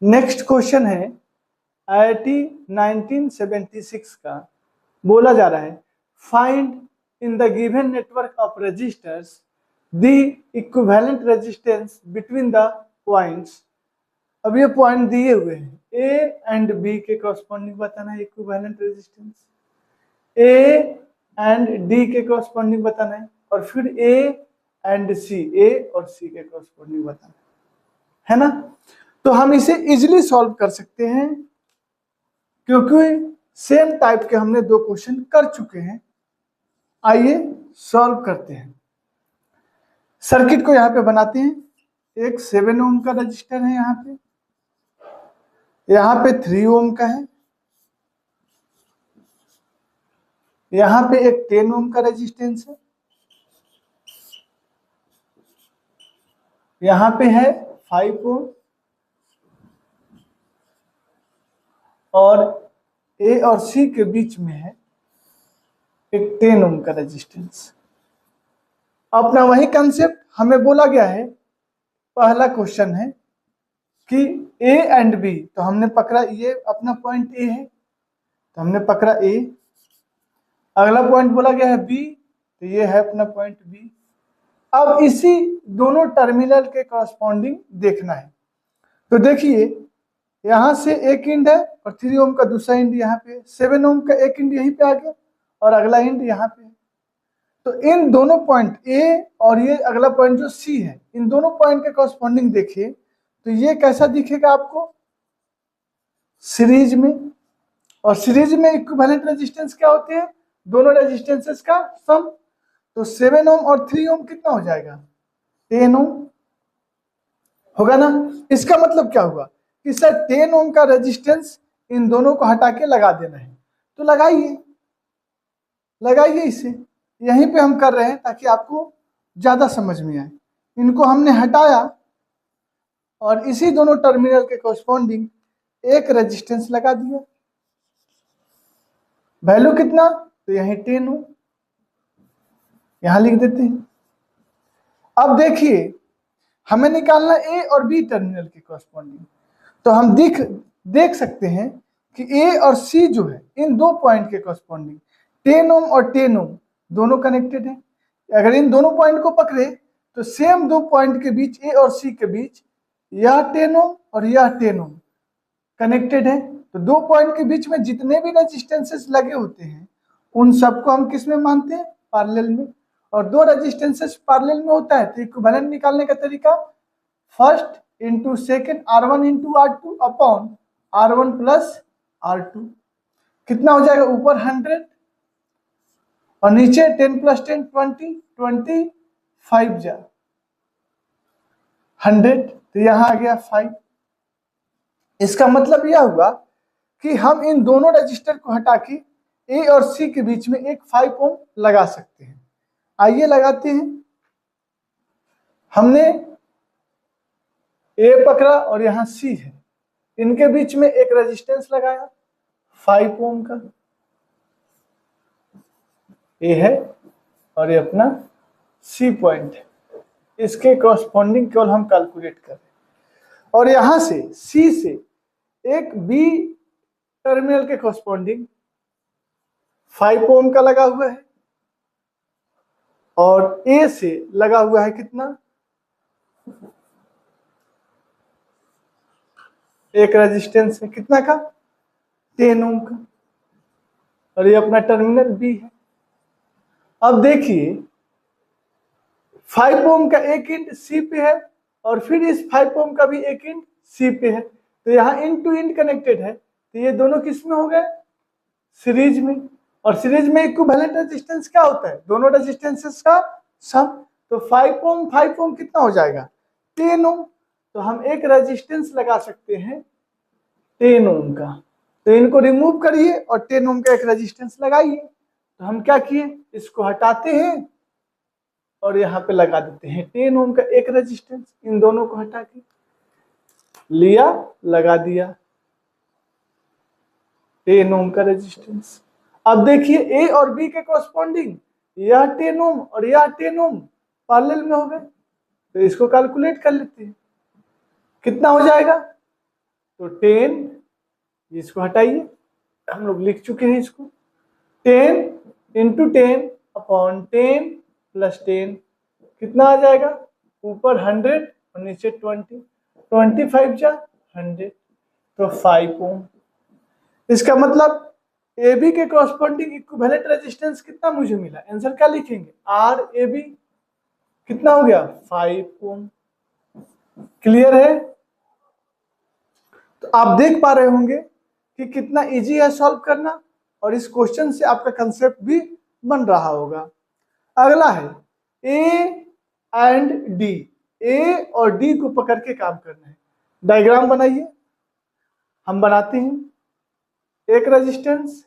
Next question है IIT 1976 का। बोला जा रहा है find in the given network of resistors the equivalent resistance between the points. अब ये पॉइंट दिए हुए हैं, ए एंड बी के कॉरस्पॉन्डिंग बताना है equivalent resistance, A and D के कॉरस्पॉन्डिंग बताना है, और फिर ए एंड सी, ए और सी के कॉरस्पॉन्डिंग बताना है ना। तो हम इसे इजिली सॉल्व कर सकते हैं क्योंकि सेम टाइप के हमने दो क्वेश्चन कर चुके हैं। आइए सॉल्व करते हैं। सर्किट को यहाँ पे बनाते हैं। एक 7 ओम का रजिस्टर है, यहाँ पे 3 ओम का है, यहाँ पे एक 10 ओम का रेजिस्टेंस है, यहाँ पे है 5 ओम, और ए और सी के बीच में है एक 10 ओम का रेजिस्टेंस। अपना वही कंसेप्ट हमें बोला गया है। पहला क्वेश्चन है कि ए एंड बी, तो हमने पकड़ा ये अपना पॉइंट ए है, तो हमने पकड़ा ए। अगला पॉइंट बोला गया है बी, तो ये है अपना पॉइंट बी। अब इसी दोनों टर्मिनल के कॉरस्पॉन्डिंग देखना है। तो देखिए यहाँ से एक इंड है और 3 ओम का दूसरा इंड यहाँ पे, 7 ओम का एक इंड यहीं पे आ गया और अगला इंड यहाँ पे। तो इन दोनों पॉइंट ए और ये अगला पॉइंट जो सी है, इन दोनों पॉइंट के कॉरस्पॉन्डिंग देखिए तो ये कैसा दिखेगा आपको सीरीज में। और सीरीज में इक्विवेलेंट रेजिस्टेंस क्या होते हैं, दोनों रेजिस्टेंसेस का सम। तो 7 ओम और 3 ओम कितना हो जाएगा, 10 ओम होगा ना। इसका मतलब क्या हुआ कि सर 10 ओम का रेजिस्टेंस इन दोनों को हटा के लगा देना है। तो लगाइए इसे, यहीं पे हम कर रहे हैं ताकि आपको ज्यादा समझ में आए। इनको हमने हटाया और इसी दोनों टर्मिनल के कॉरस्पॉन्डिंग एक रेजिस्टेंस लगा दिया। वैल्यू कितना, तो यहीं 10 ओम, यहां लिख देते हैं। अब देखिए हमें निकालना ए और बी टर्मिनल के कॉरस्पॉन्डिंग। तो हम देख सकते हैं कि ए और सी जो है इन दो पॉइंट के कॉरस्पॉन्डिंग 10 ओम और 10 ओम दोनों कनेक्टेड है। अगर इन दोनों पॉइंट को पकड़े तो सेम दो पॉइंट के बीच ए और सी के बीच यह 10 ओम और यह 10 ओम कनेक्टेड है। तो दो पॉइंट के बीच में जितने भी रेजिस्टेंसेस लगे होते हैं उन सबको हम किस में मानते हैं, पैरेलल में। और दो रेजिस्टेंसेस पैरेलल में होता है तो इक्विवेलेंट निकालने का तरीका first into second R1 into R2 upon R1 plus R2। कितना हो जाएगा, ऊपर 100 और नीचे 10 प्लस 10 20, 25 जा 100, तो यहां आ गया 5। इसका मतलब यह हुआ कि हम इन दोनों रजिस्टर को हटा के ए और सी के बीच में एक 5 ओम लगा सकते हैं। आइए लगाते हैं। हमने ए पकड़ा और यहां सी है, इनके बीच में एक रेजिस्टेंस लगाया 5 ओम का, ए है और ये अपना सी पॉइंट है। इसके कॉरस्पॉन्डिंग केवल हम कैलकुलेट करें। और यहां से सी से एक बी टर्मिनल के कॉरस्पॉन्डिंग 5 ओम का लगा हुआ है और ए से लगा हुआ है कितना, एक रेजिस्टेंस है कितना का, 10 ओम का, और ये अपना टर्मिनल बी है। अब देखिए 5 ओम का एक इंड सी पे है और फिर इस 5 ओम का भी एक इंड सी पे है, तो यहाँ इंड टू इंड कनेक्टेड है। तो ये दोनों किस में हो गए, सीरीज में। और सीरीज में इक्विवेलेंट रेजिस्टेंस क्या होता है, दोनों रेजिस्टेंसेस का सम। तो 5 ओम कितना हो जाएगा, 10 ओम। तो हम एक रेजिस्टेंस लगा सकते हैं 10 ओम का। तो इनको रिमूव करिए और 10 ओम का एक रेजिस्टेंस लगाइए। तो हम क्या किए, इसको हटाते हैं और यहाँ पे लगा देते हैं 10 ओम का एक रेजिस्टेंस। इन दोनों को हटा के लिया, लगा दिया 10 ओम का रेजिस्टेंस। अब देखिए ए और बी के कॉरस्पॉन्डिंग यह 10 ओम और यह 10 ओम पैरेलल में हो गए। तो इसको कैलकुलेट कर लेते हैं, कितना हो जाएगा। तो 10, इसको हटाइए, हम लोग लिख चुके हैं इसको, 10 इंटू 10 अपॉन 10 प्लस 10 कितना आ जाएगा, ऊपर 100 और नीचे 20, 25 जा 100, तो 5 ओम। इसका मतलब ए बी के कॉरस्पॉन्डिंग इक्विवेलेंट रेजिस्टेंस कितना मुझे मिला, आंसर क्या लिखेंगे, आर ए बी कितना हो गया, 5 ओम। क्लियर है? तो आप देख पा रहे होंगे कि कितना इजी है सॉल्व करना, और इस क्वेश्चन से आपका कंसेप्ट भी बन रहा होगा। अगला है ए एंड डी, ए और डी को पकड़ के काम करना है। डायग्राम बनाइए, हम बनाते हैं, एक रेजिस्टेंस,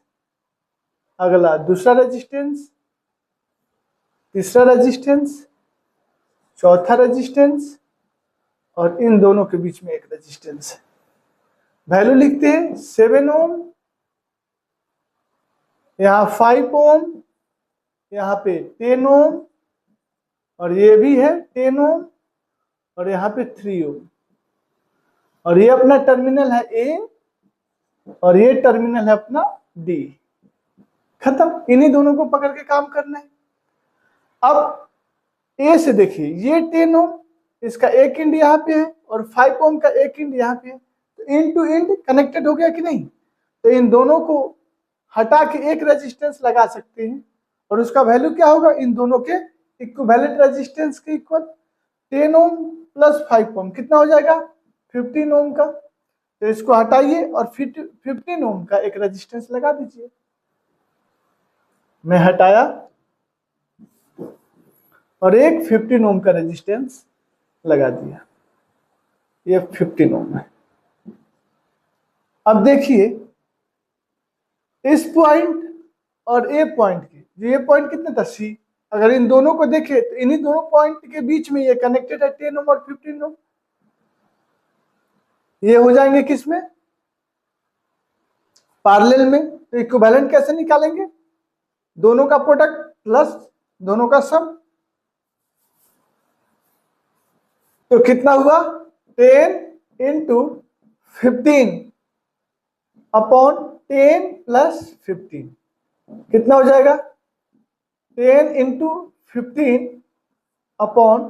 अगला दूसरा रेजिस्टेंस, तीसरा रेजिस्टेंस, चौथा रेजिस्टेंस, और इन दोनों के बीच में एक रेजिस्टेंस है। वैल्यू लिखते हैं 7 ओम, यहाँ 5 ओम, यहाँ पे 10 ओम, और ये भी है 10 ओम, और यहाँ पे 3 ओम, और ये अपना टर्मिनल है ए, और ये टर्मिनल है अपना डी। खत्म, इन्हीं दोनों को पकड़ के काम करना है। अब ए से देखिए, ये 10 ओम, इसका एक एंड यहाँ पे है, और 5 ओम का एक एंड यहाँ पे है, तो एंड टू एंड कनेक्टेड हो गया कि नहीं? तो इन दोनों को हटा के एक रेजिस्टेंस लगा सकते हैं, और उसका वैल्यू क्या होगा, इन दोनों के इक्विवेलेंट रेजिस्टेंस के इक्वल। 10 ओम प्लस 5 ओम कितना हो जाएगा, 15 ओम का। तो इसको हटाइए और 15 ओम का एक रेजिस्टेंस लगा दीजिए। मैं हटाया और एक 15 ओम का रेजिस्टेंस लगा दिया, ये 15 ओम है। अब देखिए इस पॉइंट और ए पॉइंट के, ये पॉइंट कितना था, सी, अगर इन दोनों को देखें तो इन्हीं दोनों पॉइंट के बीच में ये कनेक्टेड है 10 ओम और 15 ओम। ये हो जाएंगे किसमें, पैरेलल में। तो इक्विवेलेंट कैसे निकालेंगे, दोनों का प्रोडक्ट प्लस दोनों का सम। तो कितना हुआ, 10 इंटू 15 अपॉन 10 प्लस 15 कितना हो जाएगा, 10 इंटू 15 अपॉन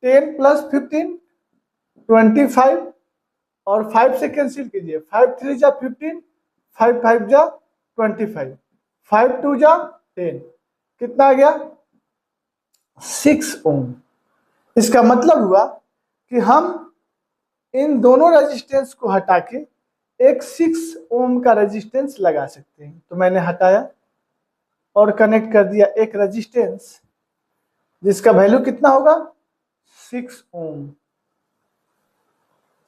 10 प्लस 15 25, और 5 से कैंसिल कीजिए, 5 3 जा 15, 5 5 जा 25, 5 2 जा 10, कितना आ गया, 6 ओम। इसका मतलब हुआ कि हम इन दोनों रेजिस्टेंस को हटा के एक 6 ओम का रेजिस्टेंस लगा सकते हैं। तो मैंने हटाया और कनेक्ट कर दिया एक रेजिस्टेंस जिसका वैल्यू कितना होगा, 6 ओम,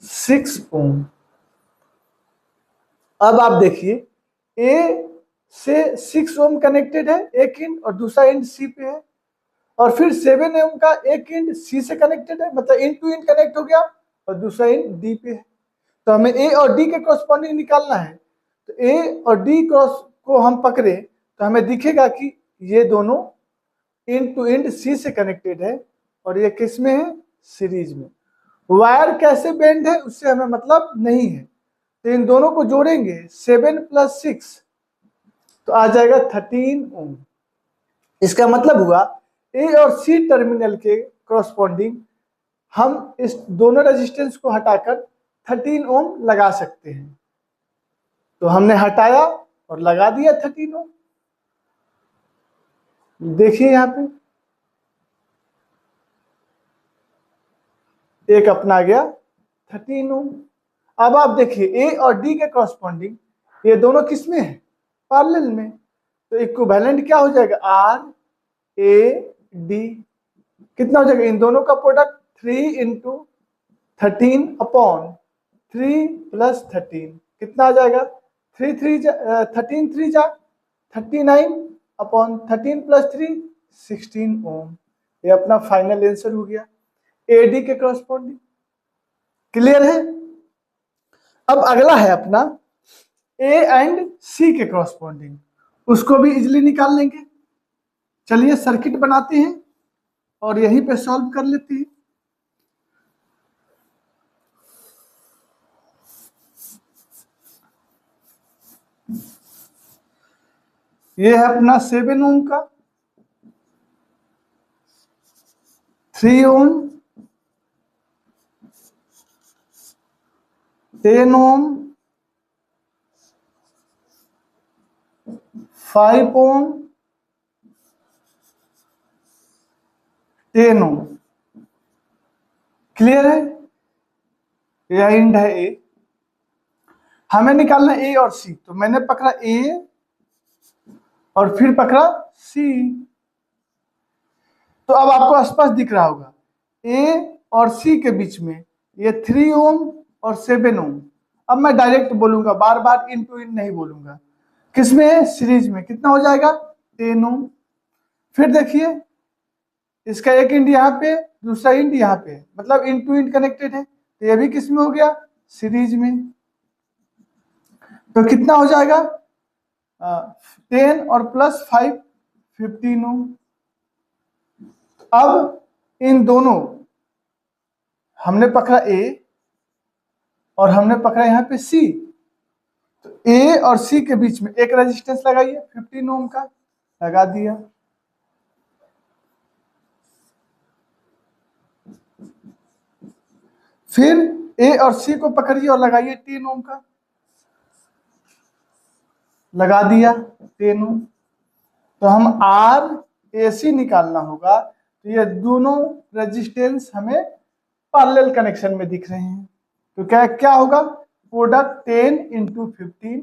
6 ओम। अब आप देखिए ए से 6 ओम कनेक्टेड है, एक एंड, और दूसरा एंड सी पे है, और फिर 7 ओम का एक एंड सी से कनेक्टेड है, मतलब एंड टू एंड कनेक्ट हो गया, और दूसरा एंड डी पे है। तो हमें ए और डी के कॉरस्पॉन्डिंग निकालना है। तो ए और डी क्रॉस को हम पकड़े तो हमें दिखेगा कि ये दोनों एंड टू एंड सी से कनेक्टेड है, और ये किस में है, सीरीज में। वायर कैसे बेंड है उससे हमें मतलब नहीं है, तो इन दोनों को जोड़ेंगे 7 प्लस 6 तो आ जाएगा 13 ओम। इसका मतलब हुआ ए और सी टर्मिनल के कॉरस्पॉन्डिंग हम इस दोनों रेजिस्टेंस को हटाकर 13 ओम लगा सकते हैं। तो हमने हटाया और लगा दिया 13 ओम। देखिए यहाँ पे एक अपना गया 13 ओम। अब आप देखिए ए और डी के कॉरस्पॉन्डिंग ये दोनों किस में है, पैरेलल में। तो इक्विवेलेंट क्या हो जाएगा, आर ए डी कितना हो जाएगा, इन दोनों का प्रोडक्ट 3 इंटू 13 अपॉन 3 प्लस 13 कितना आ जाएगा, 3 3 13 3 जा 39 अपॉन 13 प्लस 3 16 ओम। ये अपना फाइनल आंसर हो गया ए डी के कॉरस्पॉन्डिंग। क्लियर है? अब अगला है अपना ए एंड सी के कॉरस्पॉन्डिंग, उसको भी इजिली निकाल लेंगे। चलिए सर्किट बनाते हैं और यहीं पे सॉल्व कर लेते हैं। ये है अपना 7 ओम का, 3 ओम, 10 ओम, 5 ओम, 10 ओम। क्लियर है? यह इंड है ए। हमें निकालना ए और सी, तो मैंने पकड़ा ए और फिर पकड़ा सी। तो अब आपको स्पष्ट दिख रहा होगा ए और सी के बीच में ये 3 ओम और 7 ओम। अब मैं डायरेक्ट बोलूंगा, बार बार इन टू इन नहीं बोलूंगा। किसमें है? सीरीज में। कितना हो जाएगा? 10 ओम। फिर देखिए इसका एक इंड यहाँ पे, दूसरा इंड यहाँ पे, मतलब इन टू इंड कनेक्टेड है। तो ये भी किस में हो गया? सीरीज में। तो कितना हो जाएगा? 10 और प्लस 5, 15 ओम। अब इन दोनों, हमने पकड़ा ए और हमने पकड़ा यहाँ पे सी, तो ए और सी के बीच में एक रेजिस्टेंस लगाइए 15 ओम का, लगा दिया। फिर ए और सी को पकड़िए और लगाइए 10 ओम का, लगा दिया 10 ओम। तो हम आर ए सी निकालना होगा, तो ये दोनों रेजिस्टेंस हमें पैरेलल कनेक्शन में दिख रहे हैं। तो क्या क्या होगा? Product 10 into 15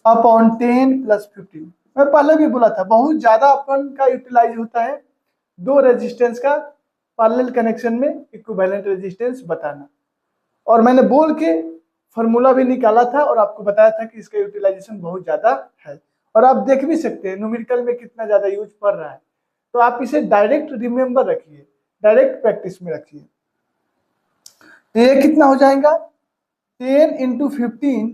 upon 10 plus 15। मैं पहले भी बोला था बहुत ज्यादा अपन का यूटिलाइज होता है दो रेजिस्टेंस का पैरेलल कनेक्शन में इक्विवेलेंट रेजिस्टेंस बताना। और मैंने बोल के फॉर्मूला भी निकाला था और आपको बताया था कि इसका यूटिलाइजेशन बहुत ज्यादा है। और आप देख भी सकते हैं न्यूमेरिकल में कितना ज्यादा यूज पड़ रहा है। तो आप इसे डायरेक्ट रिमेंबर रखिए, डायरेक्ट प्रैक्टिस में रखिए। तो ये कितना हो जाएगा? 10 इंटू 15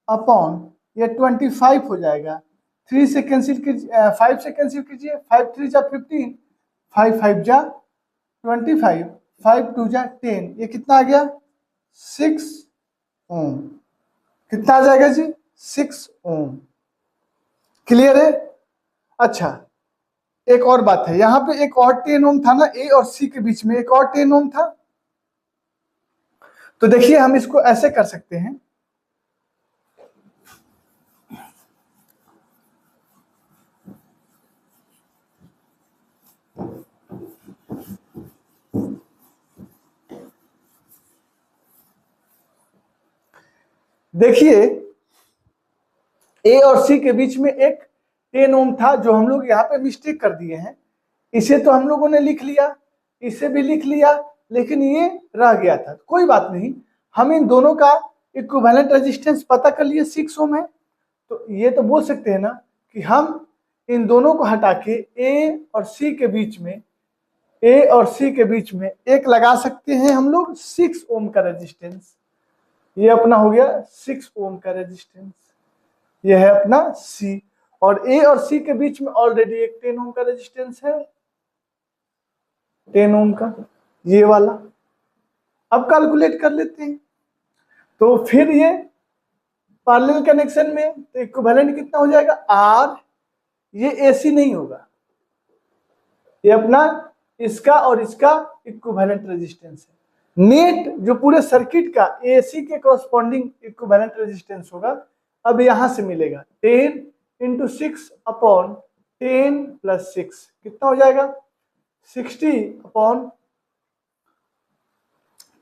अपॉन ये 25 हो जाएगा। 3 से कैंसिल कीजिए, 5 से कैंसिल कीजिए, 5 3 जा 15, 5 5 जा 25, 5 2 जा 10। ये कितना आ गया? 6 ओम। कितना आ जाएगा जी? 6 ओम। क्लियर है? अच्छा, एक और बात है, यहाँ पे एक और 10 ओम था ना, ए और सी के बीच में एक और 10 ओम था। तो देखिए हम इसको ऐसे कर सकते हैं, देखिए ए और सी के बीच में एक 10 ओम था जो हम लोग यहाँ पे मिस्टेक कर दिए हैं। इसे तो हम लोगों ने लिख लिया, इसे भी लिख लिया, लेकिन ये रह गया था। कोई बात नहीं, हम इन दोनों का इक्विवेलेंट रेजिस्टेंस पता कर लिए 6 ओम है। तो ये तो बोल सकते हैं ना कि हम इन दोनों को हटा के ए और सी के बीच में, ए और सी के बीच में एक लगा सकते हैं हम लोग 6 ओम का रेजिस्टेंस। ये अपना हो गया 6 ओम का रेजिस्टेंस। ये है अपना सी, और ए और सी के बीच में ऑलरेडी एक 10 ओम का रेजिस्टेंस है, 10 ओम का, ये वाला। अब कैलकुलेट कर लेते हैं। तो फिर ये पैरेलल कनेक्शन में तो इक्विवेलेंट कितना हो जाएगा? आर, ये एसी नहीं होगा, ये अपना इसका और इसका इक्विवेलेंट रेजिस्टेंस है। नेट जो पूरे सर्किट का एसी के कॉरस्पॉन्डिंग इक्विवेलेंट रेजिस्टेंस होगा, अब यहां से मिलेगा 10 इंटू 6 अपॉन 10 प्लस 6। कितना हो जाएगा? 60 अपॉन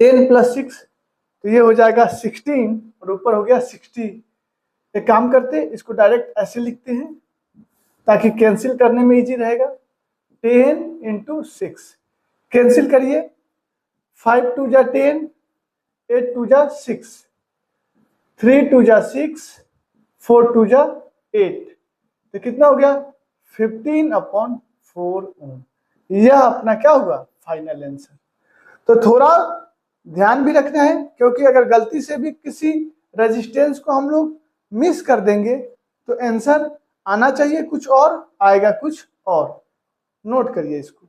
10 प्लस 6। तो ये हो जाएगा 16 और ऊपर हो गया 60। एक काम करते हैं, इसको डायरेक्ट ऐसे लिखते हैं ताकि कैंसिल करने में इजी रहेगा। 10 इंटू 6 कैंसिल करिए, 5 2 जा 10, 8 2 जा 6, 3 2 जा 6, 4 2 जा 8। तो कितना हो गया? 15 अपॉन 4 ओम। यह अपना क्या होगा? Final answer. तो थोड़ा ध्यान भी रखना है, क्योंकि अगर गलती से भी किसी रेजिस्टेंस को हम लोग मिस कर देंगे तो आंसर आना चाहिए कुछ और, आएगा कुछ और। नोट करिए इसको।